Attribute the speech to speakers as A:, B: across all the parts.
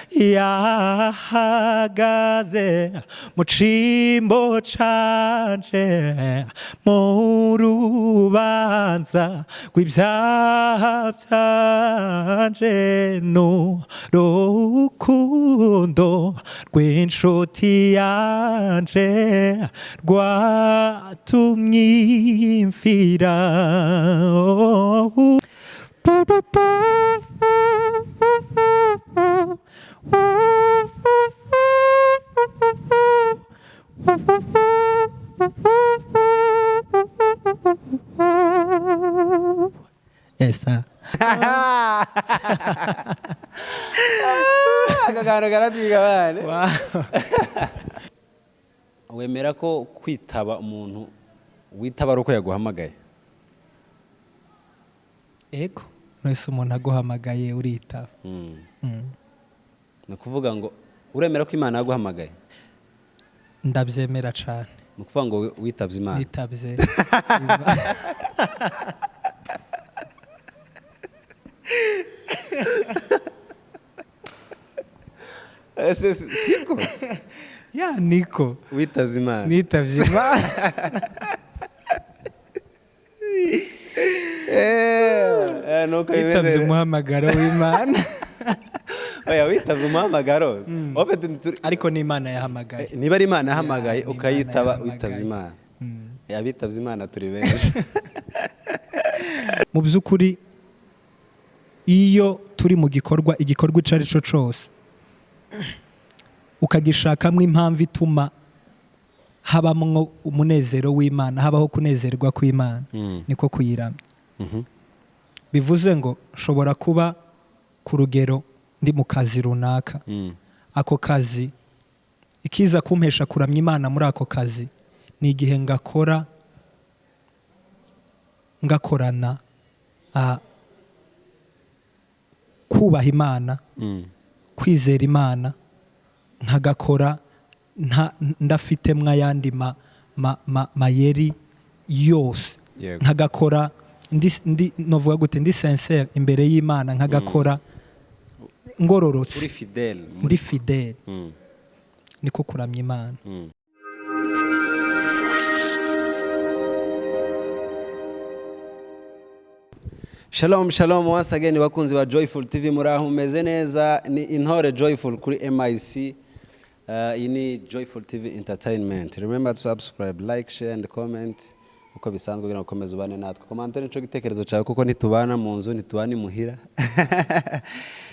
A: yahagaze mu cimbo canje mu rubanza rw'ibyaha byanje n'urukundo rw'inshuti yanje rwatumye mfira. Yes, sir.
B: Akagano karatwiga bane. Wemera ko kwitaba umuntu witaba ari uko yaguhamagaye?
A: Ego, nese umuntu aguhamagaye uritaba.
B: Ni ukuvuga ngo uremera ko Imana yaguhamagaye?
A: Ndabyemera cyane.
B: Ni ukuvuga ngo witabye Imana?
A: Nitabye.
B: Siko?
A: Ya niko.
B: Witabye Imana?
A: Nitabye Imana. Witabye umuhamagaro w'Imana.
B: Oya, witabye umuhamagaro.
A: Ariko ni Imana yahamagaye.
B: Niba ari Imana yahamagaye ukayitaba, witabye Imana. Abitabye Imana turi benshi.
A: Mu by'ukuri iyo turi mu igikorwa icyo ari cyo cyose ukagishakamo impamvu ituma habamo umunezero w'Imana, habaho kunezerwa kw'Imana, niko kuyiramya. Bivuze ngo nshobora kuba ku rugero ndi mu kazi runaka, ako kazi ikiza kumpesha kuramya Imana muri ako kazi ni igihe ngakorana kubaha Imana, kwizera Imana, nkagakora ndafitemo ayandi mayeri yose, nkagakora novuga gute ndi sincere imbere y'Imana, nkagakora ngororotse, muri fidèle, niko kuramya Imana.
B: Shalom shalom once again bakunzi ba Joyful TV, muraho meze neza? Ni intore Joyful kuri MIC. Iyi ni Joyful TV Entertainment. Remember to subscribe, like, share and comment. Uko bisanzwe kugira ngo ukomeze ubane natwe. Commentaire nico gitekerezo cyawe, kuko nitubana mu nzu nitubana imuhira.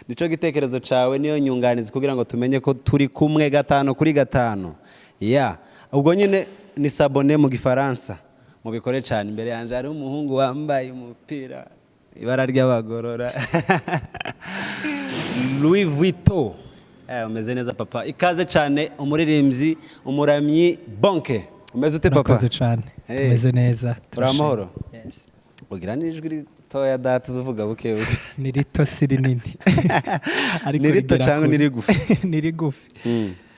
B: Nico gitekerezo cyawe niyo nyunganizi kugira ngo tumenye ko turi kumwe 5 kuri 5. Yeah. Ubwo nyine ni s'abonner mu gifaransa. Mubikore cyane. Imbere yanje ari umuhungu wambaye umupira ibara ry'abagorora. Louis Vuitton. Umeze neza papa. Ikaze cyane umuririmbyi umuramyi Bonke. Umeze ute papa?
A: Urakoze cyane. Umeze neza.
B: Uramahoro? Yes. Ugira n'ijwi ritoya data uvuga buke buke.
A: Ni rito siri nini.
B: Ariko ni rito cyangwa ni rigufi?
A: Ni rigufi.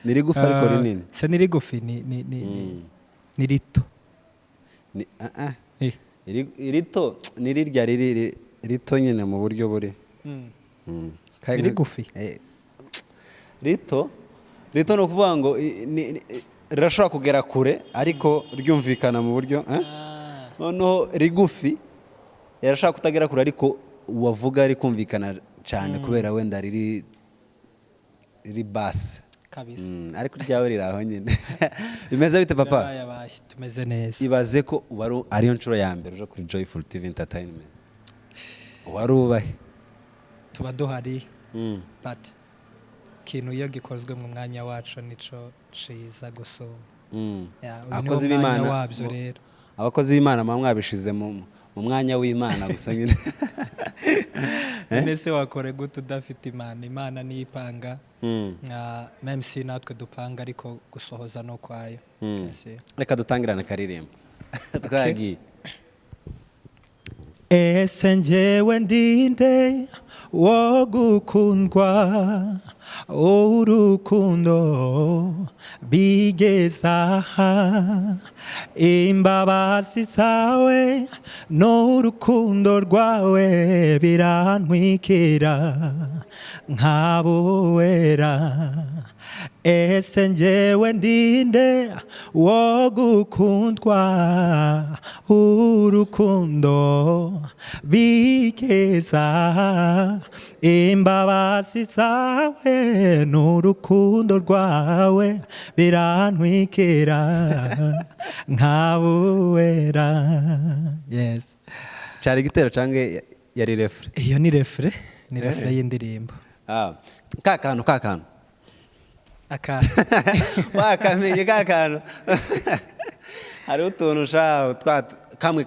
B: Ni rigufi ariko rinini.
A: Se ni rigufi ni rito.
B: Ni irito ni rirya rito nyine mu buryo buri.
A: Ni rigufi.
B: Rito no kuvuga ngo rirashobora kugera kure ariko ryumvikana mu buryo noneho rigufi yarashaka kutagera kure ariko wavuga ari kumvikana cyane kubera wenda riri bass
A: kabisa.
B: Ariko ryawe riraho nyine. Bimeze bite papa?
A: Tumeze neza.
B: Ibaze ko wari ariyo nshuro ya mbere uje kuri Joyful TV Entertainment. Wari ubahe?
A: Tuba duhari. But kintu iyo gikozwe mu mwanya wacu nico ciza gusoma.
B: Abakozi b'Imana
A: wabyo rero.
B: Abakozi b'Imana mwabishize mu mwanya w'Imana gusa nyine.
A: Nese wakore gute udafite Imana niyipanga. Même si natwe dupanga ariko gusohoza no kwayo.
B: Reka dutangirana karirimbo. Twagiye.
A: ese njyewe ndinde wo gukundwa urukundo bigezaha imbabazi zawe n'urukundo rwawe birantwikira nk'abuwera ese njyewe ndinde wo gukundwa urukundo bigeza imbabazi zawe n'urukundo rwawe birantwikira nk'abuwera. Yes.
B: Cyari igitero canke yari refre?
A: Iyo ni refre y'indirimbo.
B: Ka kantu wakamenye ka kantu hari utuntu shaho kamwe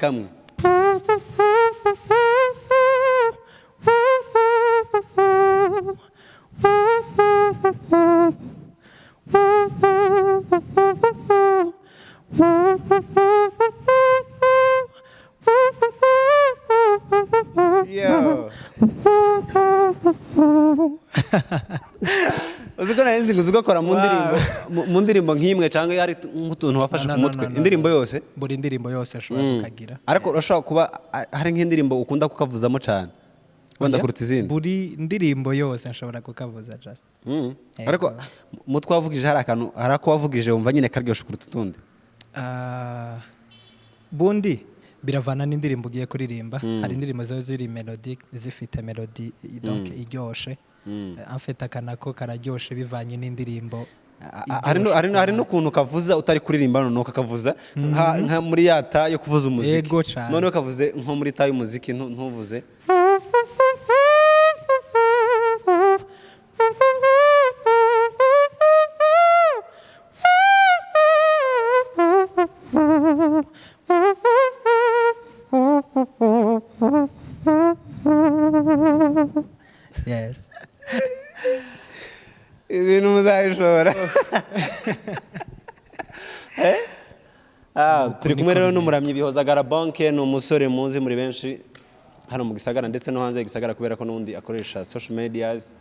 B: yo uziko narenze ngo uzigakora mu ndirimbo nk'imwe cyangwa hari nk'utuntu wafashe ku mutwe indirimbo yose
A: buri ndirimbo yose ashobora kukagira
B: ariko urashobora kuba hari nk'indirimbo ukunda kukavuzamo cyane wenda kuruta izindi
A: buri ndirimbo yose nshobora kukavuza just
B: ariko mu twavugije hari ako wavugije wumva nyine karyoshye kuruta utundi
A: bundi biravana n'indirimbo ugiye kuririmba hari indirimbo zo ziri melodic zifite melody donc iryoshe amfite akanako kararyoshe bivanye n'indirimbo
B: hari n'ukuntu kavuza utari kuririmba noneho kakavuza nka muri yata yo kuvuza umuziki noneho kavuze nko muri ta y'umuziki ntuvuze
A: yes
B: ibintu muzabishobora turi kumwe rero n'umuramyi Bihozagara Bonke ni umusore muzi muri benshi hano mu gisagara ndetse no hanze y'igisagara kubera ko n'ubundi akoresha social medias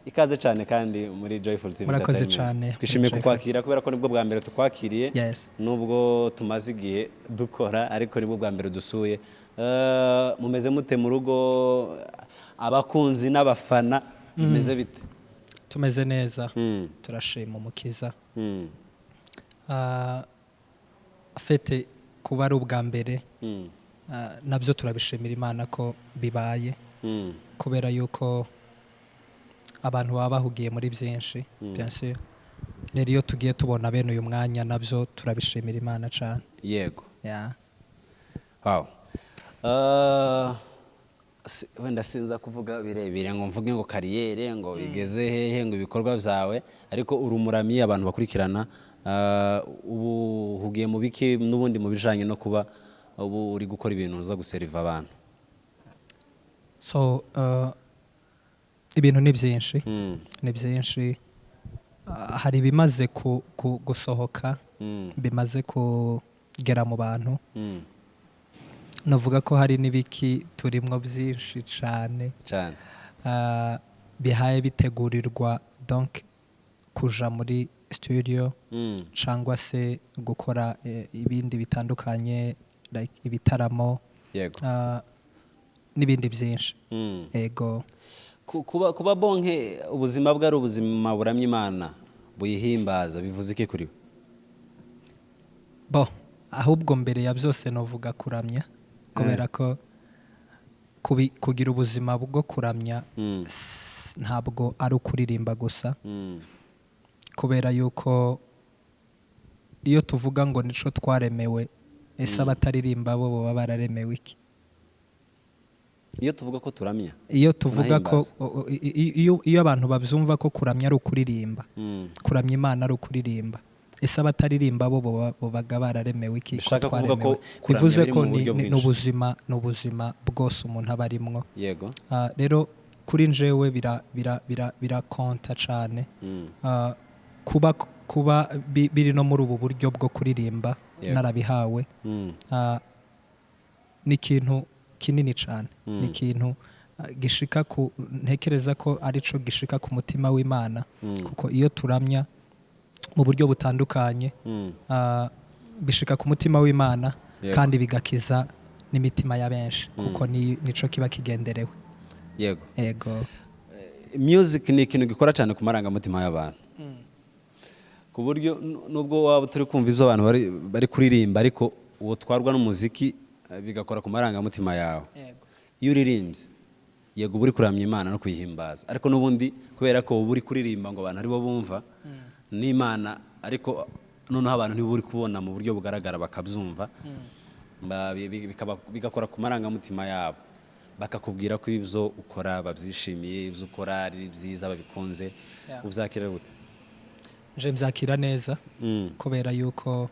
B: ikaze cyane kandi muri Joyful TV.
A: Murakoze cyane.
B: Twishimiye kukwakira kubera ko nibwo bwa mbere tukwakiriye
A: nubwo
B: tumaze igihe dukora ariko nibwo bwa mbere dusuye. Mumeze mute mu rugo abakunzi n'abafana meze bite?
A: Tumeze neza turashima umukiza afite kuba ari ubwa mbere nabyo turabishimira Imana ko bibaye kubera yuko abantu baba bahugiye muri byinshi byinshi rero iyo tugiye tubona bene uyu mwanya nabyo turabishimira Imana cyane.
B: Yego.
A: Wow.
B: Wenda sinza kuvuga birebire ngo mvuge ngo kariyere ngo bigeze hehe ngo ibikorwa byawe ariko urumuramyi abantu bakurikirana ubu hugiye mu biki n'ubundi mu bijanye no kuba ubu uri gukora ibintu uza guseriva abantu?
A: So ibintu ni byinshi ni byinshi hari bimaze gusohoka bimaze kugera mu bantu navuga ko hari n'ibiki turimwo byinshi cyane bihaye bitegurirwa donc kuja muri studio cyangwa se gukora ibindi bitandukanye like ibitaramo n'ibindi byinshi. Ego
B: kuba Bonke ubuzima bwe ari ubuzima buramya Imana buyihimbaza bivuze iki kuri we?
A: Bo ahubwo mbere ya byose novuga kuramya kubera ko kugira ubuzima bwo kuramya ntabwo ari ukuririmba gusa kubera yuko iyo tuvuga ngo nico twaremewe ese abataririmba bo baba bararemewe iki?
B: Iyo tuvuga ko turamya
A: iyo tuvuga ko iyo abantu babyumva ko kuramya ari ukuririmba kuramya Imana ari ukuririmba ese abataririmba bo babaga bararemewe iki? Bivuze ko ni ubuzima bwose umuntu aba arimwo.
B: Yego.
A: Rero kuri njyewe birakonta cyane kuba biri no muri ubu buryo bwo kuririmba narabihawe ni ikintu kinini cyane ni ikintu gishika ku ntekereza ko arico gishika ku mutima w'Imana kuko iyo turamya mu buryo butandukanye bishika ku mutima w'Imana kandi bigakiza n'imitima ya benshi kuko nico kiba kigenderewe. Yego
B: music ni ikintu gikora cyane ku marangamutima y'abantu ku buryo nubwo waba turi kumva ibyo abantu bari kuririmba ariko uwo twarwa n'umuziki bigakora ku marangamutima yawe. Iyo uririmbye yego uba uri kuramya Imana no kuyihimbaza ariko n'ubundi kubera ko uba uri kuririmba ngo abantu aribo bumva n'Imana ariko noneho abantu nibo uri kubona mu buryo bugaragara bakabyumva bigakora ku marangamutima yabo bakakubwira ko ibyo ukora babyishimiye ibyo ukora ari byiza babikunze. Ubyakira gute?
A: Je mbyakira neza kubera yuko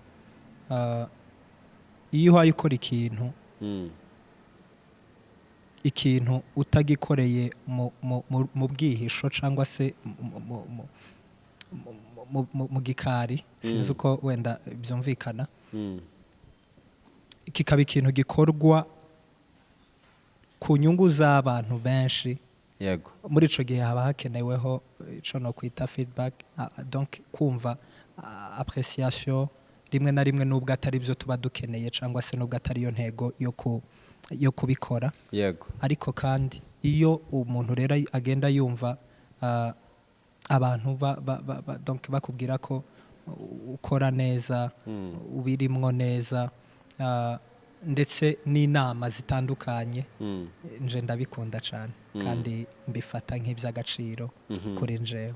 A: iyo uhaye ukora ikintu utagikoreye mu bwihisho cyangwa se mu gikari sinzi uko wenda byumvikana kikaba ikintu gikorwa ku nyungu z'abantu benshi.
B: Yego
A: muri ico gihe haba hakeneweho ico no kwita feedback donc kumva appreciation rimwe na rimwe nubwo atari byo tuba dukeneye cyangwa se nubwo atari yo ntego yo kubikora.
B: Yego
A: ariko kandi iyo umuntu rero agenda yumva abantu donc bakubwira ko ukora neza ubirimwo neza ndetse n'inama zitandukanye nje ndabikunda cyane kandi mbifata nk'iby'agaciro kuri njewe.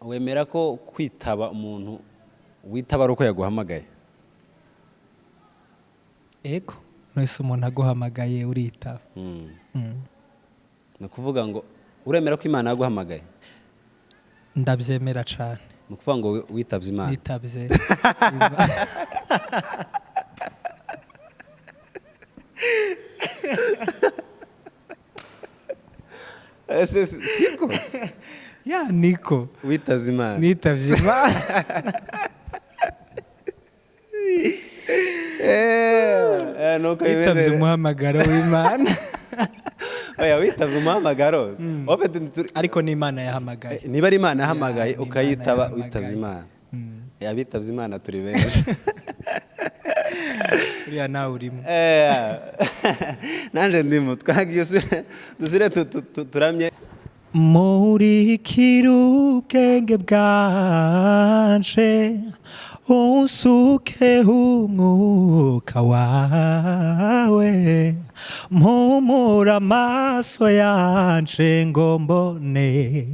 B: wemera ko kwitaba umuntu witaba ari uko yaguhamagaye?
A: Ego nose umuntu aguhamagaye uritaba.
B: Ni ukuvuga ngo uremera ko Imana yaguhamagaye?
A: Ndabyemera cyane.
B: Ni ukuvuga ngo witabye Imana?
A: Nitabye.
B: Siko?
A: Ya niko.
B: Witabye Imana?
A: Nitabye Imana. Witabye umuhamagaro w'Imana.
B: Oya witabye umuhamagaro.
A: Ariko ni Imana yahamagaye.
B: Niba ari Imana yahamagaye ukayitaba witabye Imana. Yabitabye Imana turi benshi.
A: Uriya nawe urimo.
B: Nanje ndimo twagiye dusire turamye.
A: Murikira ubwenge bwanje usuke umwuka wawe mpumura amaso yanje ngo mbone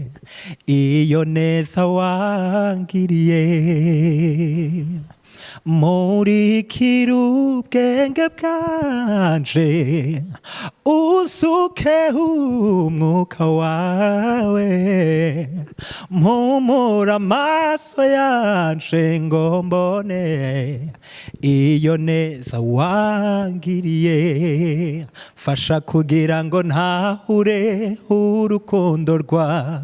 A: iyo neza wangiriye. Murikira ubwenge bwanje usuke umwuka wawe mpumura amaso yanje ngo mbone iyo neza wangiriye. Fasha kugira ngo ntahure urukundo rwawe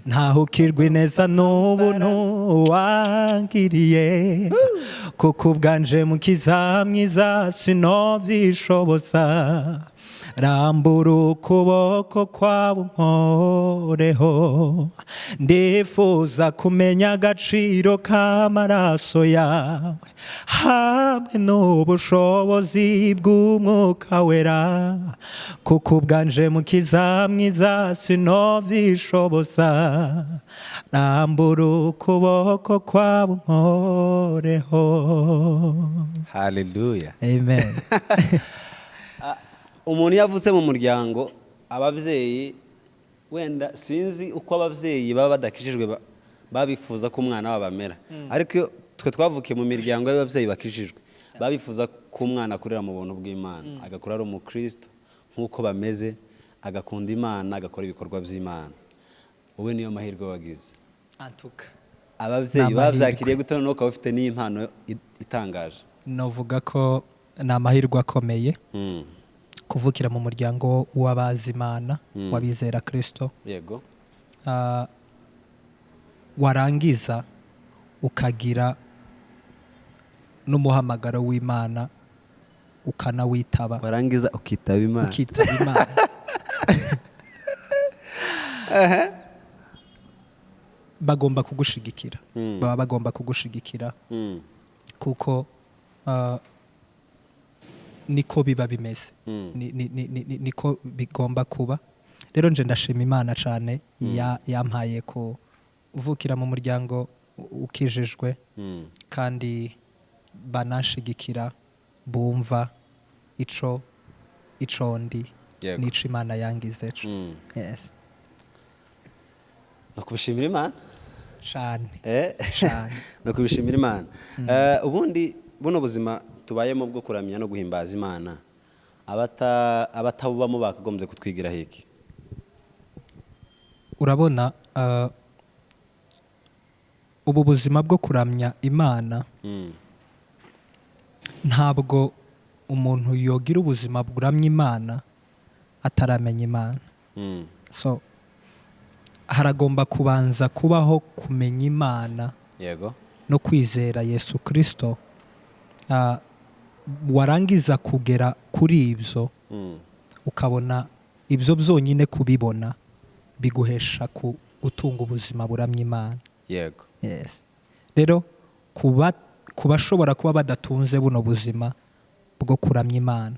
A: ntahukirwe neza n'ubuntu wangiriye kuko ubwanje mukiza mwiza sinovyishoboza. Rambura ukuboko kwawe unkoreho ndifuza kumenya agaciro k'amaraso yawe hamwe n'ubushobozi bw'umwuka wera kuko ubwanje mukiza mwiza sinovyishoboza. Rambura ukuboko kwawe unkoreho.
B: Hallelujah.
A: Amen.
B: Umuntu yavutse mu muryango ababyeyi wenda sinzi uko ababyeyi baba badakijijwe babifuza ko umwana wabo amera ariko twe twavukiye mu miryango y'ababyeyi bakijijwe babifuza ko umwana akurira mu buntu bw'Imana agakura ari umukristo nk'uko bameze agakunda Imana agakora ibikorwa by'Imana. Wowe niyo mahirwe wagize.
A: Antuka
B: ababyeyi babyakiriye gute noneho ukaba ufite n'impano itangaje?
A: Novuga ko ni amahirwe akomeye kuvukira mu muryango w'abazi Imana wabizera Kristo.
B: Yego.
A: Warangiza ukagira n'umuhamagaro w'Imana ukanawitaba
B: warangiza ukitaba Imana
A: bagomba kugushigikira baba bagomba kugushigikira kuko niko biba bimeze niko bigomba kuba. Rero nje ndashima Imana cyane yampaye kuvukira mu muryango ukijijwe kandi banashigikira bumva ico ndi n'ico Imana yangize. Yes.
B: No kubishimira Imana
A: cyane
B: no kubishimira Imana. Ubundi buno buzima tubayemo bwo kuramya no guhimbaza Imana abatabubamo bakagombye kutwigira hiki.
A: Urabona ubu buzima bwo kuramya Imana ntabwo umuntu yogira ubuzima buramya Imana ataramenya Imana. So haragomba kubanza kubaho kumenya Imana
B: yego
A: no kwizera Yesu Kristo. Warangiza kugera kuri ibyo ukabona ibyo byonyine kubibona biguhesha gutunga ubuzima buramya Imana.
B: Yego.
A: Yes. Rero kubashobora kuba badatunze buno buzima bwo kuramya Imana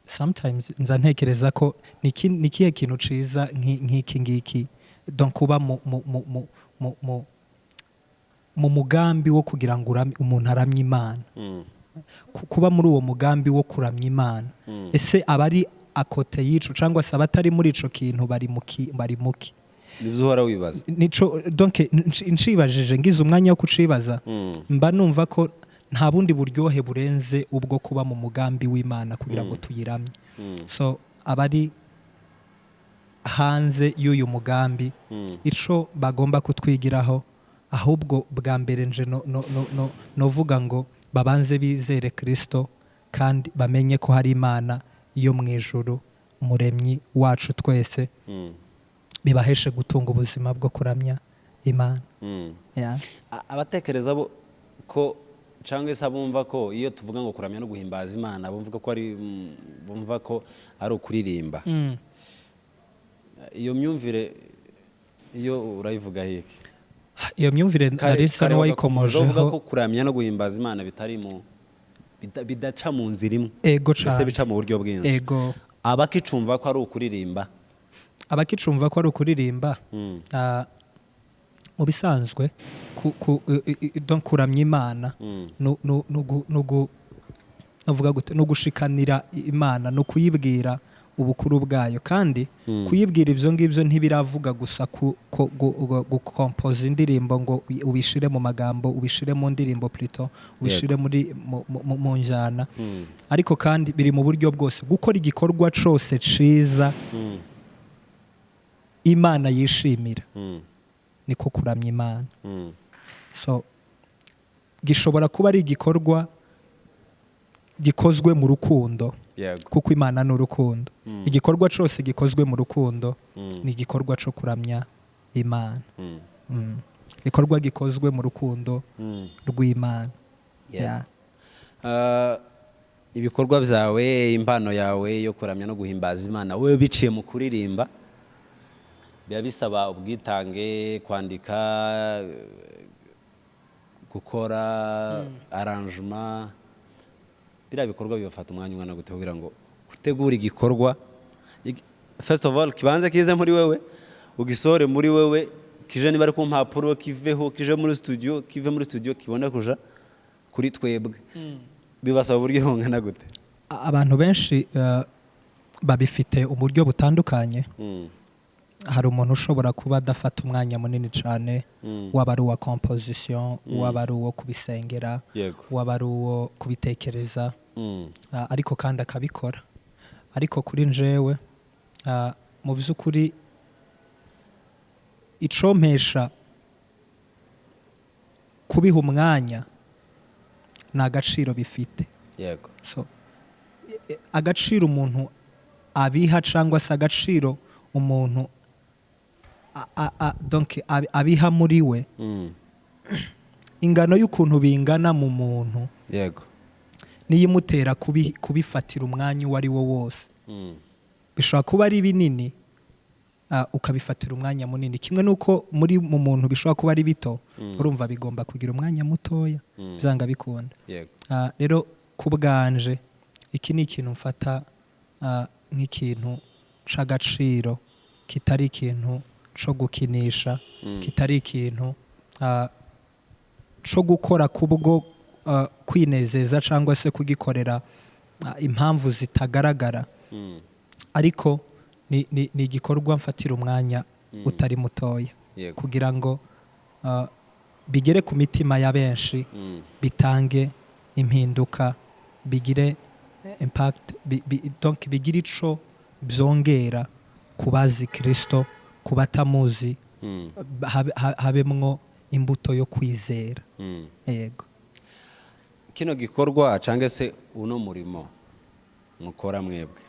A: sometimes nza ntekereza ko ni kihe kintu ciza nk'iki ngiki donc kuba mu mugambi wo kugira ngo umuntu aramye Imana kuba muri uwo mugambi wo kuramya Imana ese abari akote yico cyangwa se abatari muri ico kintu bari muki
B: nibyo uhora wibaza
A: nico donc ncibajije ngize umwanya wo kucibaza mba numva ko nta bundi buryohe burenze ubwo kuba mu mugambi w'Imana kugira ngo tuyiramye. So abari hanze y'uyu mugambi ico bagomba kutwigiraho ahubwo bwa mbere nje no vuga ngo babanze bizere Kristo kandi bamenye ko hari Imana yo mu ijuru umuremyi wacu twese bibaheshe gutunga ubuzima bwo kuramya Imana.
B: Abatekereza ko cyangwa se abumva ko iyo tuvuga ngo kuramya no guhimbaza Imana bumva ko ari ukuririmba. Iyo myumvire iyo urayivuga hiki?
A: Iyo myumvire arisa n'uwayikomojeho
B: uvuga ko kuramya no guhimbaza Imana bidaca mu nzira imwe
A: ese
B: bica mu buryo bwinshi. Abakicumva ko ari ukuririmba mu bisanzwe kuramya Imana no gushikanira Imana no kuyibwira ubukuru bwayo kandi kuyibwira ibyo ngibyo ntibiravuga gusa gukompoza indirimbo ngo ubishire mu magambo ubishire mu ndirimbo plutôt ubishire mu njyana ariko kandi biri mu buryo bwose gukora igikorwa cyose ciza Imana yishimira niko kuramya Imana. So gishobora kuba ari igikorwa gikozwe mu rukundo kuko Imana ni urukundo. Igikorwa cyose gikozwe mu rukundo ni igikorwa cyo kuramya Imana. Igikorwa gikozwe mu rukundo rw'Imana. Ibikorwa byawe impano yawe yo kuramya no guhimbaza Imana wowe biciye mu kuririmba biba bisaba ubwitange, kwandika, gukora arrangement. Biriya bikorwa bibafata umwanya ungana gute kugira ngo utegure igikorwa first of all kibanze kize muri wewe ugisore muri wewe kije niba ari ku mpapuro kiveho kije muri studio kive muri studio kibone kuja kuri twebwe bibasaba uburyo bungana gute?
A: Abantu benshi babifite uburyo butandukanye. Hari umuntu ushobora kuba adafata umwanya munini cyane waba ari uwa composition waba ari uwo kubisengera waba ari uwo kubitekereza ariko kandi akabikora. Ariko kuri njewe mu by'ukuri icompesha kubiha umwanya ni agaciro bifite. So agaciro umuntu abiha cyangwa se agaciro umuntu donc abiha muri we ingano y'ukuntu bingana mu muntu
B: yego
A: niyo imutera kubifatira umwanya uwo ari wo wose. Bishobora kuba ari binini ukabifatira umwanya munini, kimwe n'uko mu muntu bishobora kuba ari bito, urumva bigomba kugira umwanya mutoya byanga bikunda. Rero ku bwanje iki ni ikintu mfata nk'ikintu c'agaciro, kitari ikintu co gukinisha, kitari ikintu co gukora kubwo kwinezeza cyangwa se kugikorera impamvu zitagaragara, ariko ni igikorwa mfatira umwanya utari mutoya kugira ngo bigere ku mitima ya benshi, bitange impinduka, bigire impact, donc bigire ico byongera ku bazi Kristo, ku batamuzi, habemwo imbuto yo kwizera. Yego,
B: kino gikorwa cyangwa se uno murimo mukora mwebwe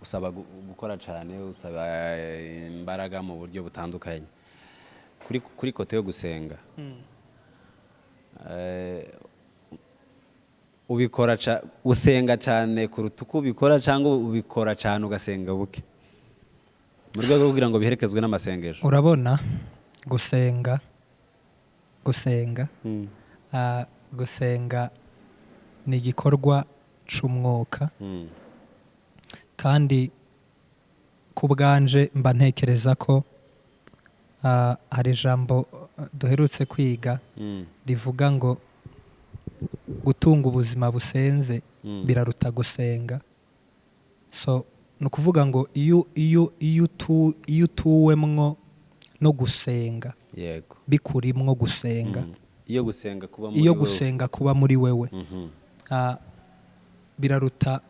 B: usaba gukora cyane, usaba imbaraga mu buryo butandukanye. Kuri kote yo gusenga ubikora usenga cyane kuruta uko ubikora, cyangwa ubikora cyane ugasenga buke mu rwego rwo kugira ngo biherekezwe n'amasengesho?
A: Urabona, gusenga ni igikorwa c'umwuka, kandi ku bwanje mba ntekereza ko hari ijambo duherutse kwiga rivuga ngo gutunga ubuzima busenze biraruta gusenga. So ni ukuvuga ngo iyo utuwemwo no gusenga, bikurimwo gusenga, iyo gusenga kuba muri wewe, biraruta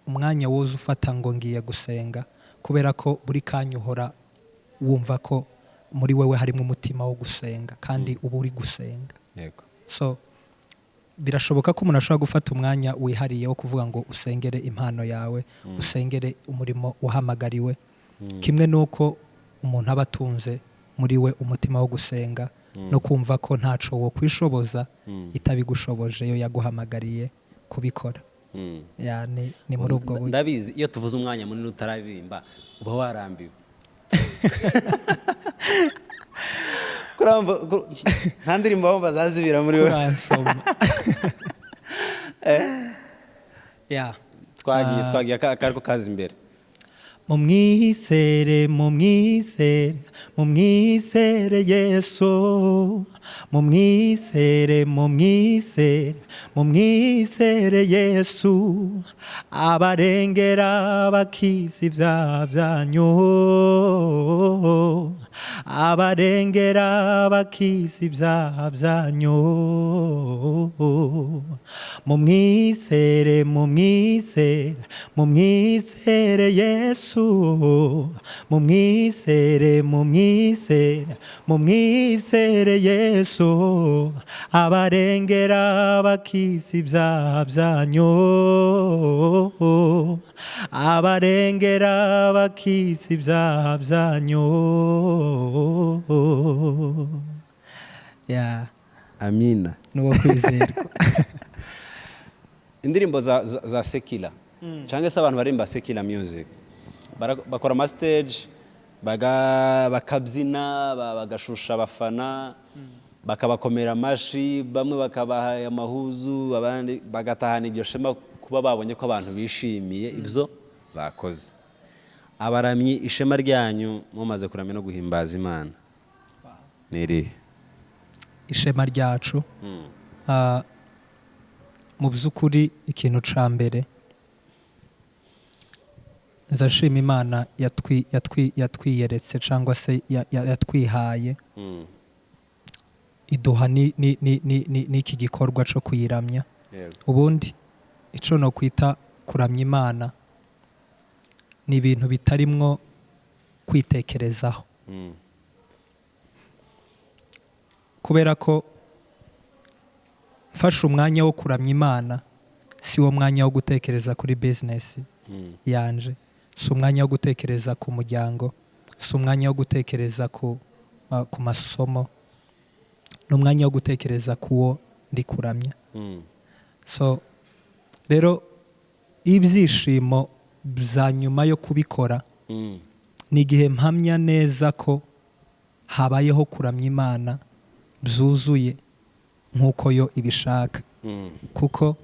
A: umwanya woza ufata ngo ngiye gusenga, kubera ko buri kanya uhora wumva ko muri wewe harimo umutima wo gusenga kandi uba uri gusenga. So birashoboka ko umuntu ashobora gufata umwanya wihariye wo kuvuga ngo usengere impano yawe, usengere umurimo uhamagariwe, kimwe n'uko umuntu aba atunze muri we umutima wo gusenga no kumva ko ntaco wo kwishoboza itabigushoboje yo yaguhamagariye kubikora. Ni muri ubwo buryo.
B: Ndabizi iyo tuvuze umwanya munini utararirimba uba warambiwe. Nta ndirimbo aho bazazibira muri we. Twagiye akariko kaza imbere.
A: Mumwizere Yesu, mumwizere Yesu, abarengera bakiza ibyaha byanyu, abarengera bakiza ibyaha byanyu. Mumwizere Yesu, mumwizere Yesu, abarengera bakiza ibyaha byanyu, abarengera bakiza ibyaha byanyu.
B: Amina.
A: Nuwo kwizerwa.
B: Indirimbo za sekila cyangwa se abantu barimba sekila music bakora ama stage, bakabyina, bagashusha abafana, bakabakomera amashi, bamwe bakabaha amahuzu, abandi bagatahana ibyo shema kuba babonye ko abantu bishimiye ibyo bakoze. Abaramyi, ishema ryanyu mumaze kuramya no guhimbaza Imana niri
A: ishema ryacu. Mu by'ukuri ikintu ca mbere nzashima Imana yatwiyeretse cyangwa se yatwihaye, iduha n'iki gikorwa cyo kuyiramya. Ubundi ico no kwita kuramya Imana ni ibintu bitarimwo kwitekerezaho, kubera ko mfashe umwanya wo kuramya Imana si wo mwanya wo gutekereza kuri business yanje, si umwanya wo gutekereza ku muryango, si umwanya wo gutekereza ku masomo. ni umwanya wo gutekereza kuwo ndi kuramya. So rero ibyishimo bya nyuma yo kubikora ni igihe mpamya neza ko habayeho kuramya Imana byuzuye nk'uko yo ibishaka, kuko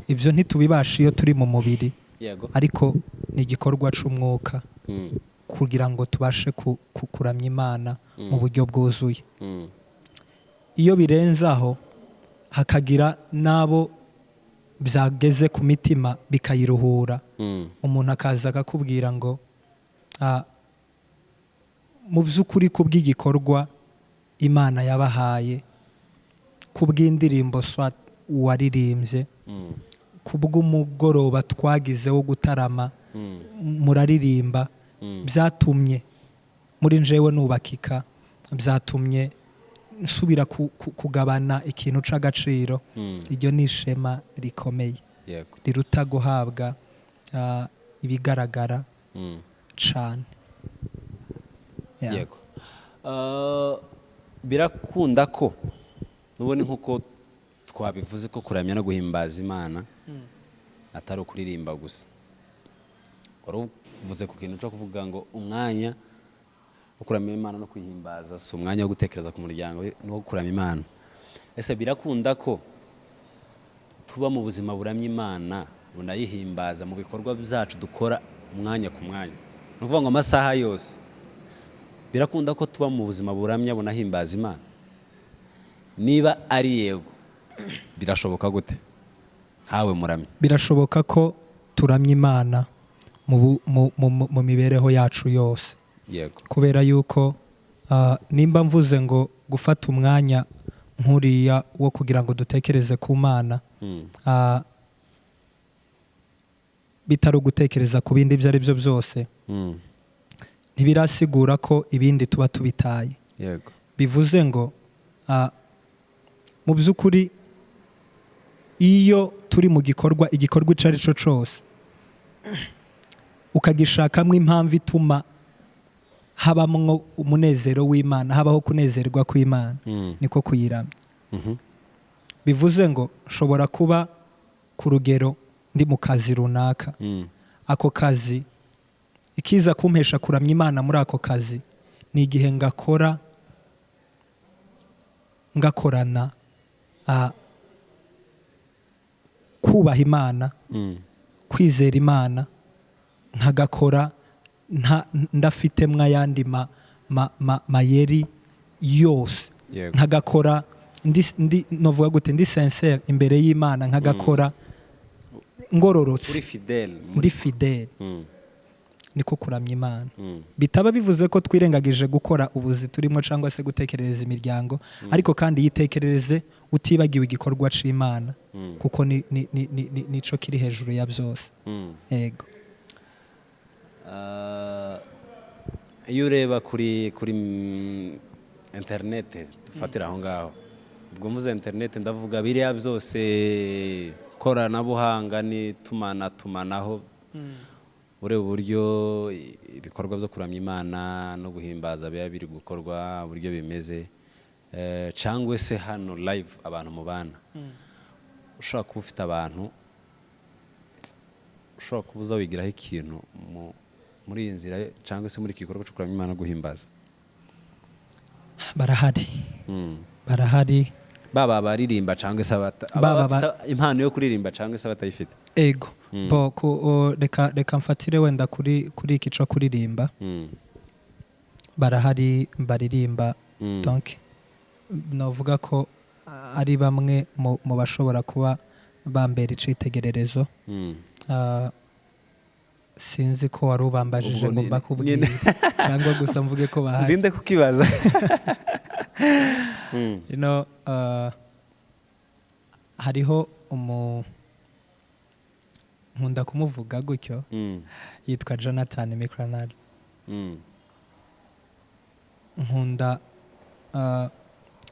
A: ibyo ntitubibasha iyo turi mu mubiri, ariko ni igikorwa cy'umwuka kugira ngo tubashe kuramya Imana mu buryo bwuzuye. Iyo birenze aho hakagira n'abo byageze ku mitima bikayiruhura, umuntu akaza akakubwira ngo mu by'ukuri kubw'igikorwa Imana yabahaye, kubw'indirimbo waririmbye, kubw'umugoroba twagize wo gutarama muraririmba, byatumye muri njyewe nubakika, byatumye nsubira kugabana ikintu cy'agaciro. Iryo ni ishema rikomeye riruta guhabwa ibigaragara cyane.
B: Yego. Birakunda ko nubone nk'uko twabivuze ko kuramya no guhimbaza Imana atari ukuririmba gusa. Waruvuze ku kintu cyo kuvuga ngo umwanya wo kuramya Imana no kwihimbaza si umwanya wo gutekereza ku muryango no kuramya Imana. Ese birakunda ko tuba mu buzima buramya Imana bunayihimbaza mu bikorwa byacu dukora umwanya ku mwanya, ni ukuvuga ngo amasaha yose. Birakunda ko tuba mu buzima buramya bunahimbaza Imana? Niba ari yego, birashoboka gute hawe muramya?
A: Birashoboka ko turamya Imana mu mibereho yacu yose.
B: Yego.
A: Kubera yuko nimba mvuze ngo gufata umwanya nk'uriya wo kugira ngo dutekereze ku Mana, bitari ugutekereza ku bindi ibyo ari byo byose, ntibirasigura ko ibindi tuba tubitaye.
B: Yego.
A: Bivuze ngo mu by'ukuri iyo turi mu igikorwa icyo ari cyo cyose ukagishakamo impamvu ituma habamwo umunezero w'Imana, habaho kunezerwa kw'Imana, niko kuyiramya. Bivuze ngo nshobora kuba ku rugero ndi mu kazi runaka, ako kazi ikiza kumpesha kuramya Imana muri ako kazi ni igihe ngakorana kubaha Imana, kwizera Imana, nkagakora ndafitemo ayandi mayeri yose, nkagakora novuga gute, ndi sincere imbere y'Imana, nkagakora ngororotse, ndi fidele. Niko kuramya Imana. Bitaba bivuze ko twirengagije gukora ubuzi turimo cyangwa se gutekerereza imiryango, ariko kandi yitekerereze utibagiwe igikorwa c'Imana, kuko nico kiri hejuru ya byose. Yego.
B: Iyo ureba kuri internet, dufatira aho ngaho, ubwo muze internet ndavuga biriya byose koranabuhanga ni tumanaho, ureba uburyo ibikorwa byo kuramya Imana no guhimbaza biba biri gukorwa, uburyo bimeze, cangwe se hano live abantu mubana, ushobora kuba ufite abantu, ushobora kubuza wigiraho ikintu muri iyi nzira cyangwa se muri iki gikorwa cyo kuramya Imana no guhimbaza?
A: Barahari
B: baba baririmba cyangwa se bafite impano yo kuririmba cyangwa se batayifite.
A: Ego. Reka mfatire wenda kuri iki cyo kuririmba. Barahari baririmba, donc novuga ko ari bamwe mu bashobora kuba bambera icitegererezo. Sinzi ko wari ubambajije ngo mbakubwire cyangwa gusa mvuge ko bahari.
B: Ndinde kukibaza.
A: Hariho nkunda kumuvuga gutyo, yitwa Jonathan Mikranal. Nkunda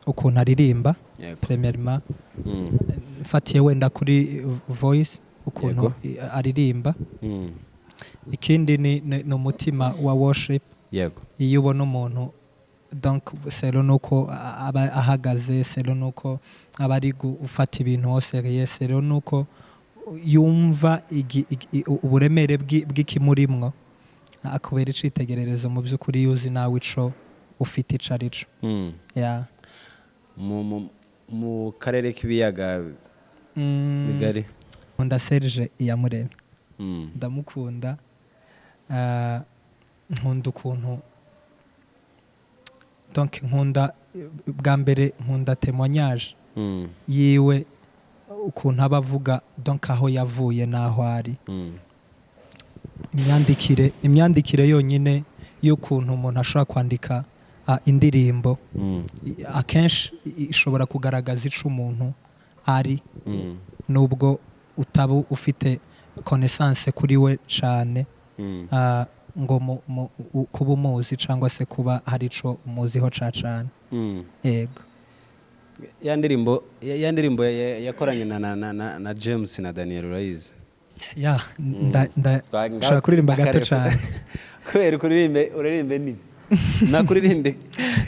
A: ukuntu aririmba, premièrement mfatiye wenda kuri voice ukuntu aririmba. Ikindi ni umutima wa worship.
B: Yego.
A: Iyo ubona umuntu donc selo nuko aba ahagaze, selo nuko aba ari gufata ibintu au sérieux, selo nuko yumva uburemere bw'ikimurimwo akubera icitegererezo mu by'ukuri yuzi nawe ico ufite ico arico. Yeah.
B: mu karere k'ibiyaga bigari
A: nkunda Serge Iyamuremye. Ndamukunda, nkunda ukuntu donc nkunda bwa mbere nkunda témoignage yiwe ukuntu aba avuga donc aho yavuye n'aho ari. imyandikire yonyine y'ukuntu umuntu ashobora kwandika indirimbo akenshi ishobora kugaragaza ico umuntu ari nubwo utaba ufite connaissance kuri we cyane ngo kuba umuzi cyangwa se kuba hari ico umuziho cane. Yego.
B: ya ndirimbo yakoranye na James na Daniel urayizi?
A: Ya ndashaka kuririmba gato cyane.
B: Kubera uririmbe nini? Nakuririmbe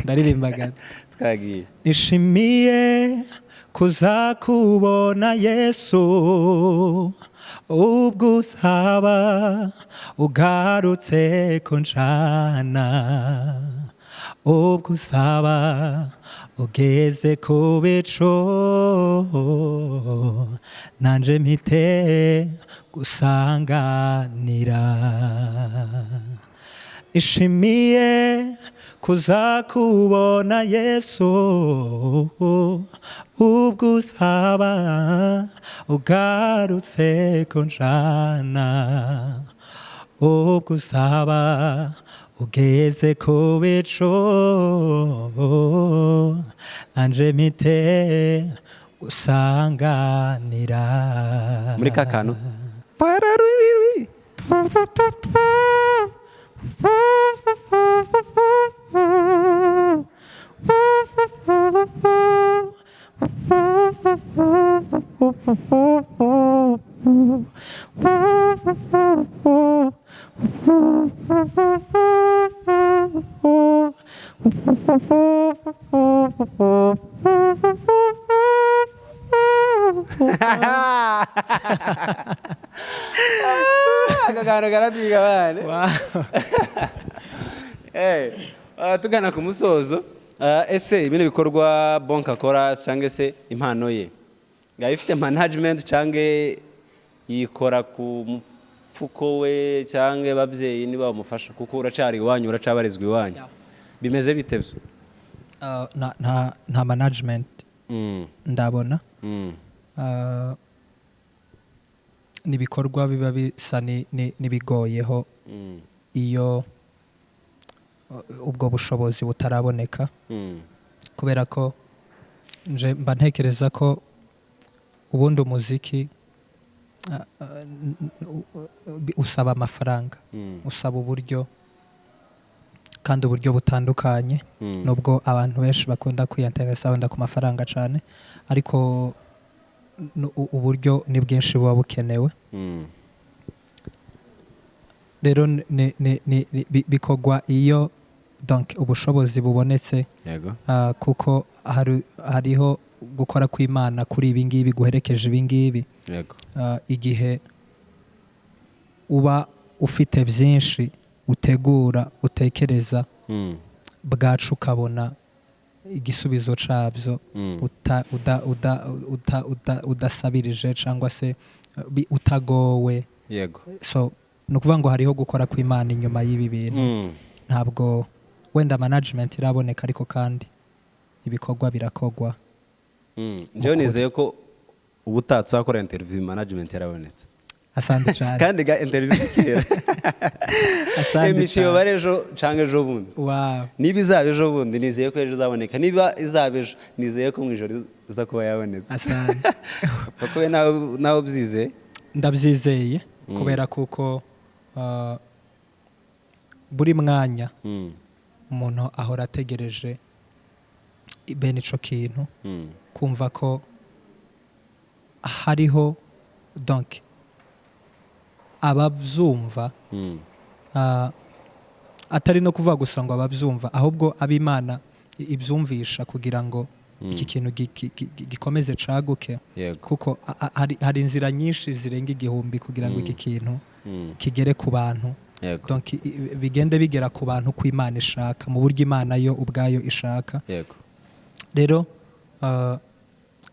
A: ndaririmba gato.
B: Twagiye.
A: Nishimiye kuza kubona Yesu ubwo usaba ugarutse kunjana, ubwo usaba ugeze ku bicu nanje mpite gusanganira. Ishimiye kuza kubona Yesu ubwo usaba ugarutse kunjana, ubwo usaba ugeze ku bicu nanje mpite gusanganira.
B: Muri kakano akagano karatiga bane. Tugana ku musozo, ese ibintu bikorwa Bonke akora cyangwa se impano ye nga ifite management cyangwa yikora ku mfuko we cyangwa babyeyi niba bamufasha kuko uracari iwanyu uracabarizwa iwanyu bimeze bitebyo?
A: nta management ndabona. Nibikorwa biba bisa nibigoyeho iyo ubwo bushobozi butaraboneka, kubera ko nje mba ntekereza ko ubundi umuziki usaba amafaranga, usaba uburyo, kandi uburyo butandukanye. Nubwo abantu benshi bakunda kwiyanteresa wenda ku mafaranga cyane, ariko uburyo ni bwinshi buba bukenewe. Rero bikorwa iyo donc ubushobozi bubonetse, kuko hariho gukora kw'Imana kuri ibi ngibi guherekeje ibi ngibi. Igihe uba ufite byinshi utegura utekereza bwacu ukabona igisubizo cyabyo udasabirije cyangwa se utagowe. So ni ukuvuga ngo hariho gukora kw'Imana inyuma y'ibi bintu. Ntabwo wenda management iraboneka, ariko kandi ibikorwa birakogwa.
B: Njyewe nizeye ko ubutatse wakora interview management yarabonetse.
A: Asante cyane.
B: Kandi ga interview zikera. Emisiyo barejo canke ejo bundi.
A: Wow.
B: Niba izaba ejo bundi nizeye ko ejo izaboneka. Niba izaba ejo nizeye ko mwijoro iza kuba yabonetse.
A: Asante.
B: Kuko nawe byizeye?
A: Ndabyizeye kubera kuko buri mwanya umuntu ahora ategereje bene ico kintu, kumva ko hariho donc abavyumva atari no kuvuga gusa ngo ababyumva ahubwo ab'Imana ibyumvisha kugira ngo iki kintu gikomeze caguke kuko hari inzira nyinshi zirenga igihumbi kugira ngo iki kintu kigere ku bantu donc bigende bigera ku bantu ku Imana ishaka mu buryo Imana yo ubwayo ishaka rero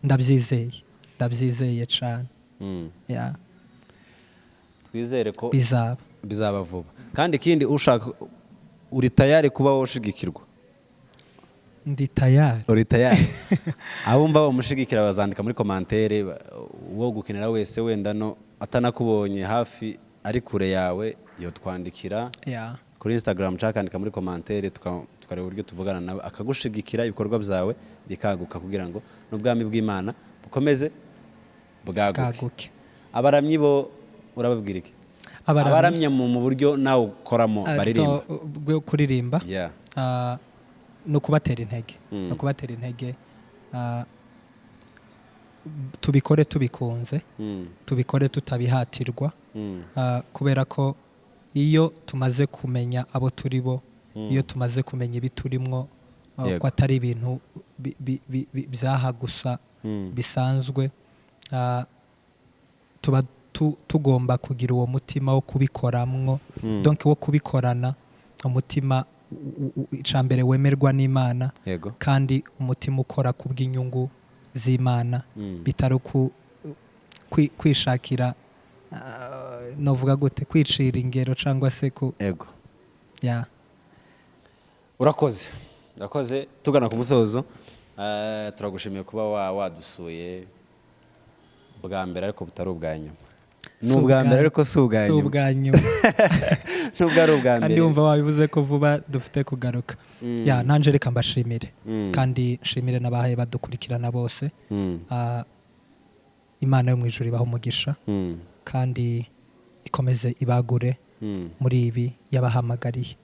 A: ndabyizeye cyane
B: twizere ko bizaba vuba kandi ikindi ushaka uri tayari kuba woshigikirwa
A: ndi tayari
B: uri tayari abumva bamushigikira bazandika muri commentaire wo gukenera wese wenda no atanakubonye hafi ari kure yawe yo twandikira kuri Instagram cakandika muri commentaire tukareba uburyo tuvugana nawe akagushigikira ibikorwa byawe bikaguka kugira ngo n'ubwami bw'Imana bukomeze bwaguke abaramyi bo urababwira iki abaramye mu buryo nawe ukoramo baririmba
A: bwo kuririmba no kubatera intege tubikore tubikunze tubikore tutabihatirwa kubera ko iyo tumaze kumenya abo turi bo iyo tumaze kumenya ibiturimwo ko atari ibintu byaha gusa bisanzwe tuba tugomba kugira uwo mutima wo kubikoramwo donc wo kubikorana umutima icambere wemerwa n'Imana kandi umutima ukora kubw'inyungu z'Imana bitari kwishakira novuga gute kwicira ingero cyangwa se ku
B: urakoze tugana ku musozo turagushimiye kuba wadusuye bwa mbere ariko butari ubwa nyuma n'ubwa mbere ariko si ubwa
A: nyuma
B: nubwo ari ubwa mbere
A: kandi wumva wabivuze ko vuba dufite kugaruka nanje reka mbashimire kandi nshimire n'abahaye badukurikirana bose Imana yo mu ijuru ibaho umugisha kandi ikomeze ibagure muri ibi yabahamagariye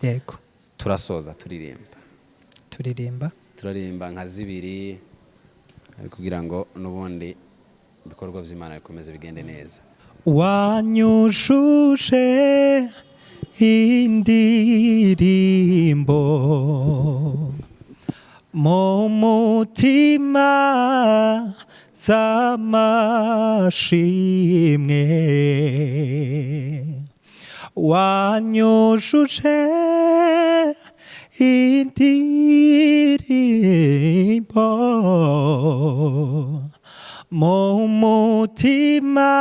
A: yego
B: turasoza turirimba nka zibiri kugira ngo n'ubundi ibikorwa by'Imana bikomeze bigende neza
A: wanyujuje indirimbo mu mutima z'amashimwe wanyujuje indirimbo mu mutima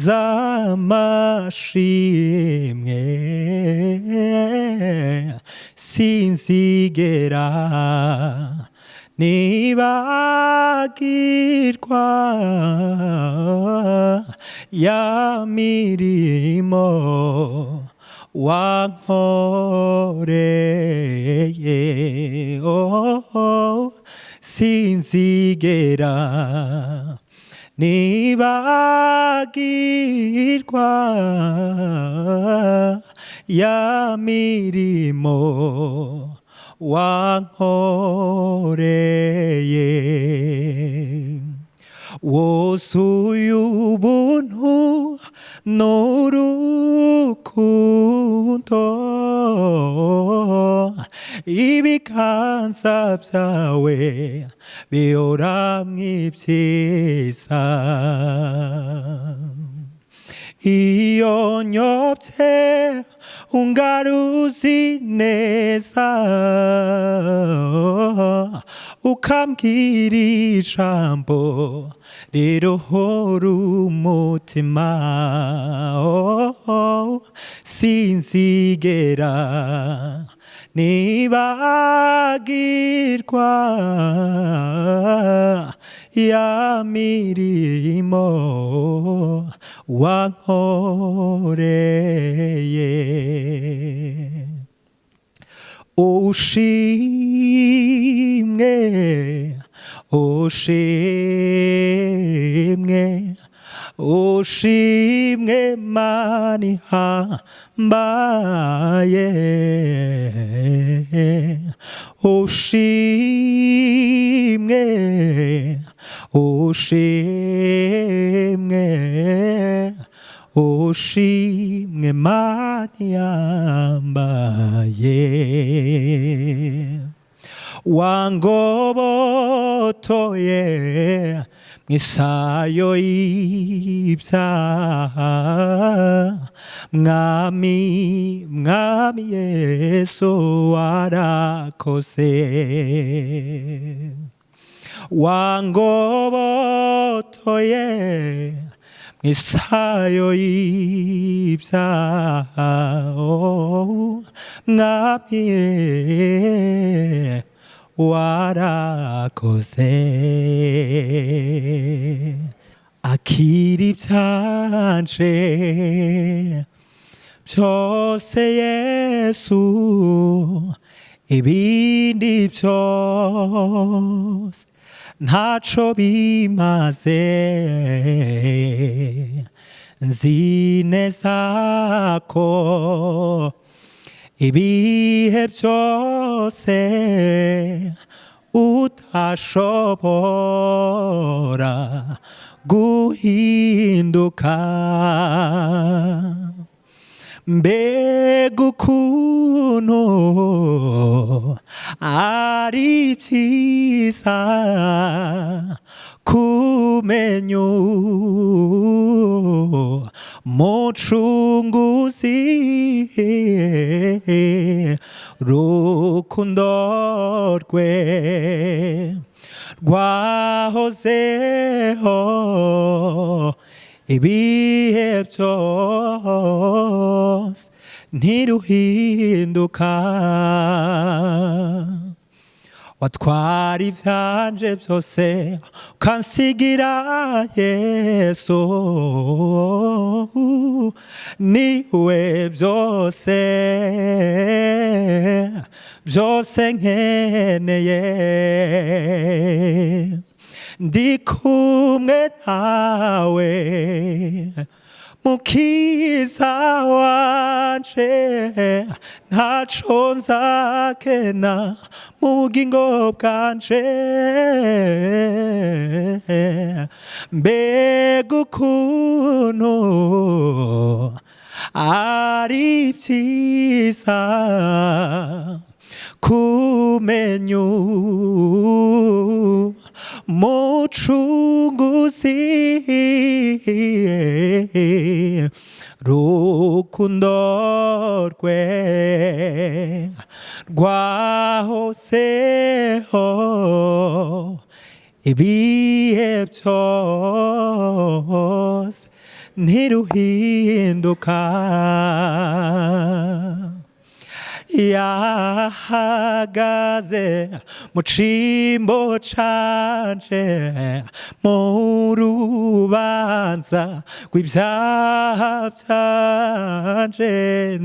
A: z'amashimwe sinzigera nibagirwa ya mirimo wankoreye sinzigera nibagirwa ya mirimo wankoreye wuzuye ubuntu n'urukundo ibiganza byawe bihoramwo ibyiza iyo nyobye ungaruzi neza ukambwira ijambo riruhura umutima sinzigera nibagirwa ya mirimo wankoreye ushimwe ushimwe ushimwe mani hambaye ushimwe ushimwe ushimwe Mana yambaye wangobotoye mw'isayo y'ibyaha mwami Yesu warakoze wangobotoye mw'isayo y'ibyaha mwami warakoze akira ibyanje byose Yesu ibindi byose ntaco bimaze nzi neza ko ibihe byose utashobora guhinduka mbega ukuntu ari byiza kumenya umucunguzi rukundo rwe rwahozeho ibihe byose ntiruhinduka watwara ibyanje byose ukansigira Yesu niwe byose nkeneye ndi kumwe nawe mukiza wanje ntaco nzakena mu bugingo bwanje mbega ukuntu ari byiza kumenya umucunguzi rukundo rwe rwahozeho ibihe byose ntiruhinduka yahagaze mu cimbo canje mu rubanza rw'ibyaha byanje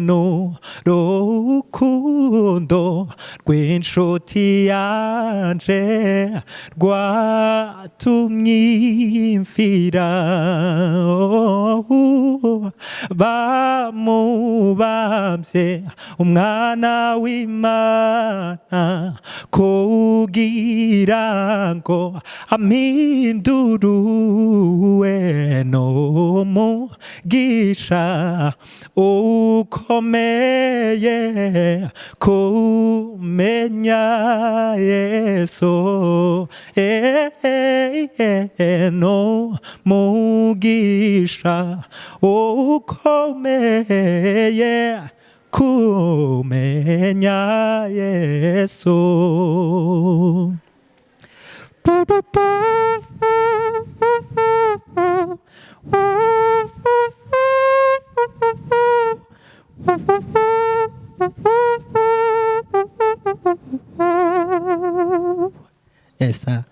A: n'urukundo rw'inshuti yanje rwatumye imfira bamubambye umwana w'Imana kugira ngo ampinduruwe n'umugisha ukomeye kumenya Yesu n'umugisha ukomeye kumenya Yesu esa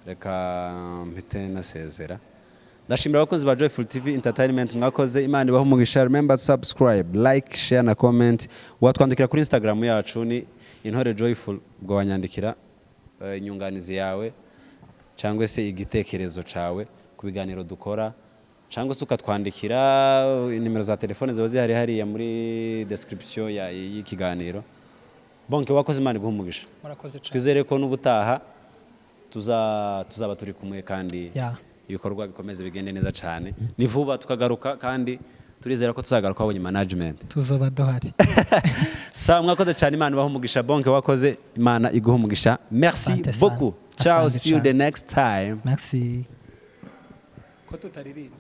B: reka mpite nasezera ndashimira abakozi ba Joyful TV Entertainment mwakoze Imana ibaho umugisha remember to subscribe like share na comment watwandikira kuri Instagram yacu ni intore Joyful ubwo wanyandikira inyunganizi yawe cyangwa se igitekerezo cawe ku biganiro dukora cyangwa se ukatwandikira nimero za telefone ziba zihari hariya muri description y'ikiganiro Bonke wakoze Imana ibaho umugisha
A: murakoze cyane
B: twizere ko n'ubutaha tuzaba turi kumwe kandi ibikorwa bikomeze bigende neza cyane ni vuba tukagaruka kandi turizera ko tuzagaruka abonye management
A: tuzoba duhari
B: sa mwakoze cyane Imana ibahe umugisha Bonke wakoze Imana iguhe umugisha merci beaucoup ciao see you the next time
A: merci ko tutaririmba